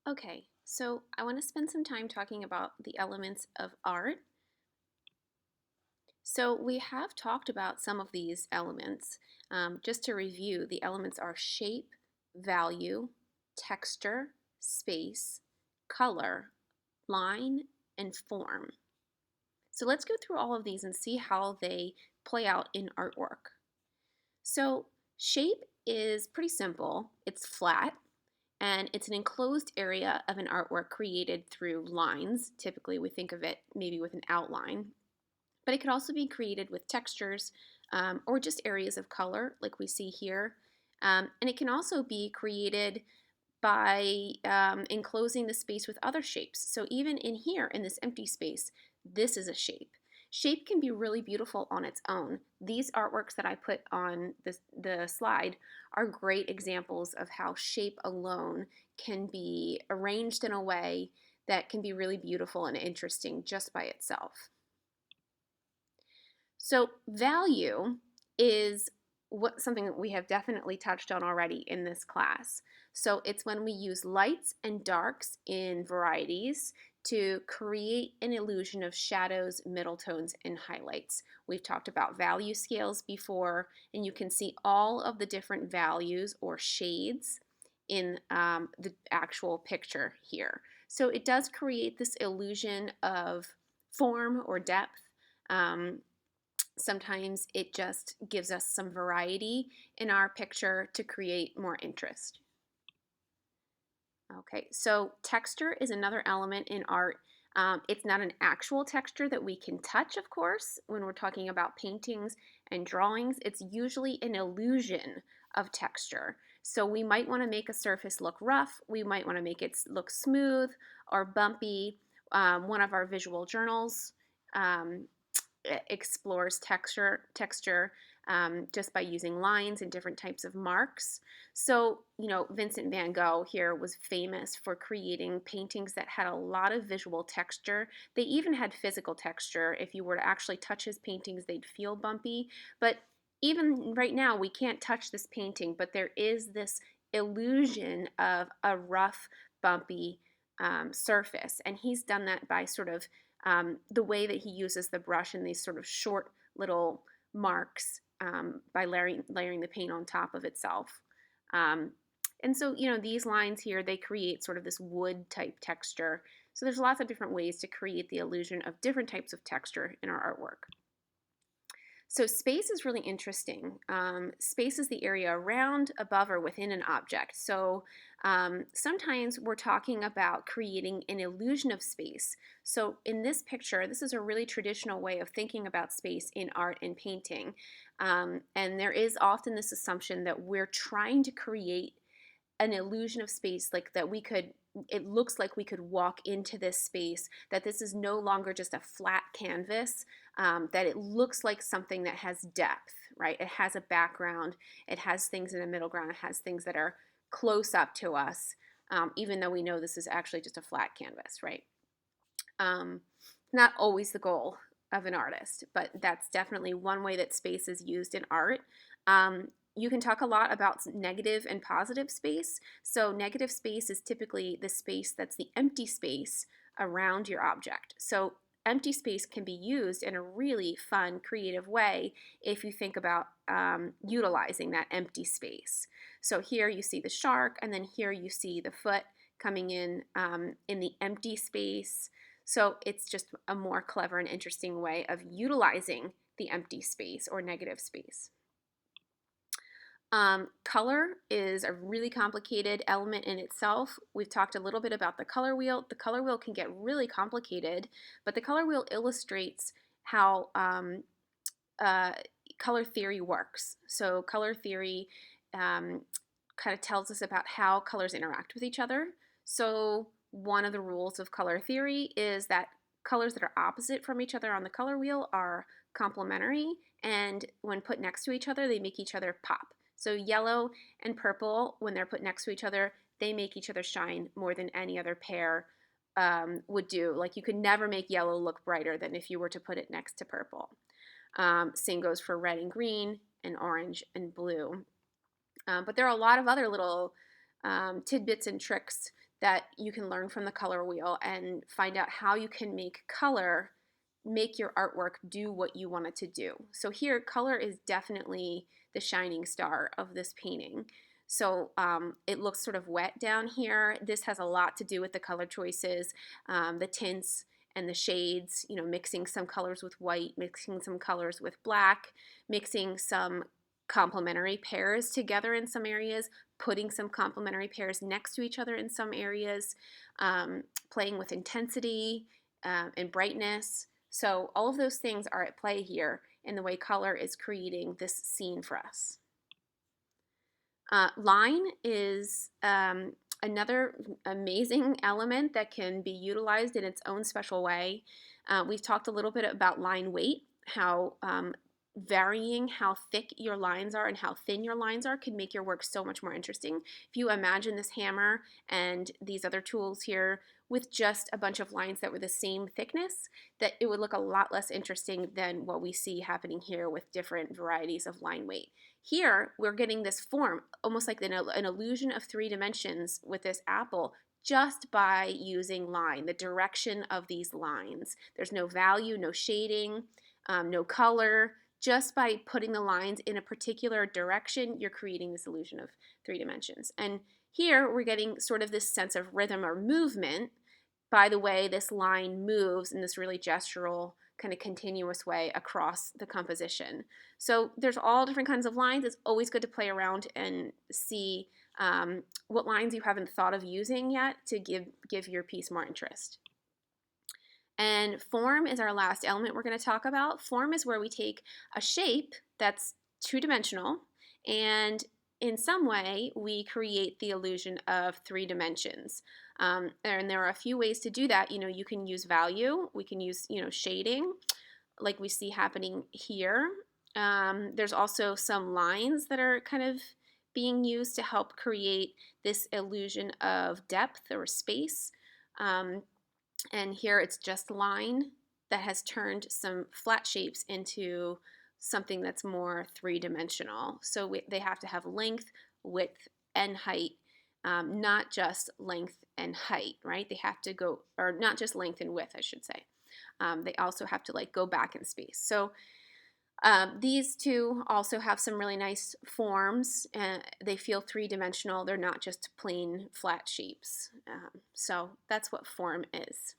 Okay, so I want to spend some time talking about the elements of art. So we have talked about some of these elements. Just to review, the elements are shape, value, texture, space, color, line, and form. So let's go through all of these and see how they play out in artwork. So shape is pretty simple. It's flat, and it's an enclosed area of an artwork created through lines. Typically, we think of it maybe with an outline, but it could also be created with textures or just areas of color, like we see here. And it can also be created by enclosing the space with other shapes. So even in here, in this empty space, this is a shape. Shape can be really beautiful on its own. These artworks that I put on the slide are great examples of how shape alone can be arranged in a way that can be really beautiful and interesting just by itself. So value is something that we have definitely touched on already in this class. So it's when we use lights and darks in varieties to create an illusion of shadows, middle tones, and highlights. We've talked about value scales before, and you can see all of the different values or shades in the actual picture here. So it does create this illusion of form or depth. Sometimes it just gives us some variety in our picture to create more interest. Okay, so texture is another element in art. It's not an actual texture that we can touch, of course, when we're talking about paintings and drawings. It's usually an illusion of texture. So we might want to make a surface look rough. We might want to make it look smooth or bumpy. One of our visual journals um, explores texture just by using lines and different types of marks. So, Vincent van Gogh here was famous for creating paintings that had a lot of visual texture. They even had physical texture. If you were to actually touch his paintings, they'd feel bumpy. But even right now, we can't touch this painting, but there is this illusion of a rough, bumpy surface. And he's done that by sort of the way that he uses the brush in these sort of short little marks by layering the paint on top of itself. Um, and so, these lines here, they create sort of this wood type texture. So there's lots of different ways to create the illusion of different types of texture in our artwork. So space is really interesting. Space is the area around, above, or within an object. So sometimes we're talking about creating an illusion of space. So in this picture, this is a really traditional way of thinking about space in art and painting. And there is often this assumption that we're trying to create an illusion of space, like that it looks like we could walk into this space, that this is no longer just a flat canvas, that it looks like something that has depth, right? It has a background, it has things in the middle ground, it has things that are close up to us, even though we know this is actually just a flat canvas, right? Not always the goal of an artist, but that's definitely one way that space is used in art. You can talk a lot about negative and positive space. So negative space is typically the space that's the empty space around your object. So empty space can be used in a really fun, creative way if you think about utilizing that empty space. So here you see the shark, and then here you see the foot coming in the empty space. So it's just a more clever and interesting way of utilizing the empty space or negative space. Color is a really complicated element in itself. We've talked a little bit about the color wheel. The color wheel can get really complicated, but the color wheel illustrates how color theory works. So color theory kind of tells us about how colors interact with each other. So one of the rules of color theory is that colors that are opposite from each other on the color wheel are complementary, and when put next to each other, they make each other pop. So yellow and purple, when they're put next to each other, they make each other shine more than any other pair would do. Like, you could never make yellow look brighter than if you were to put it next to purple. Same goes for red and green and orange and blue. But there are a lot of other little tidbits and tricks that you can learn from the color wheel and find out how you can make color make your artwork do what you want it to do. So here, color is definitely the shining star of this painting. So it looks sort of wet down here. This has a lot to do with the color choices, the tints and the shades, you know, mixing some colors with white, mixing some colors with black, mixing some complementary pairs together in some areas, putting some complementary pairs next to each other in some areas, playing with intensity and brightness. So all of those things are at play here in the way color is creating this scene for us. Line is another amazing element that can be utilized in its own special way. We've talked a little bit about line weight, how varying how thick your lines are and how thin your lines are can make your work so much more interesting. If you imagine this hammer and these other tools here with just a bunch of lines that were the same thickness, that it would look a lot less interesting than what we see happening here with different varieties of line weight. Here, we're getting this form, almost like an illusion of 3 dimensions with this apple, just by using line, the direction of these lines. There's no value, no shading, no color. Just by putting the lines in a particular direction, you're creating this illusion of 3 dimensions. And here, we're getting sort of this sense of rhythm or movement by the way this line moves in this really gestural kind of continuous way across the composition. So there's all different kinds of lines. It's always good to play around and see what lines you haven't thought of using yet to give your piece more interest. And form is our last element we're going to talk about. Form is where we take a shape that's 2-dimensional and in some way we create the illusion of 3 dimensions. And there are a few ways to do that. You know, you can use value. We can use, you know, shading like we see happening here. There's also some lines that are kind of being used to help create this illusion of depth or space. And here it's just line that has turned some flat shapes into something that's more 3-dimensional. So they have to have length, width, and height, not just length and height, right? They have to go, or not just length and width, I should say. They also have to like go back in space. So these two also have some really nice forms. They feel 3-dimensional. They're not just plain flat shapes. So that's what form is.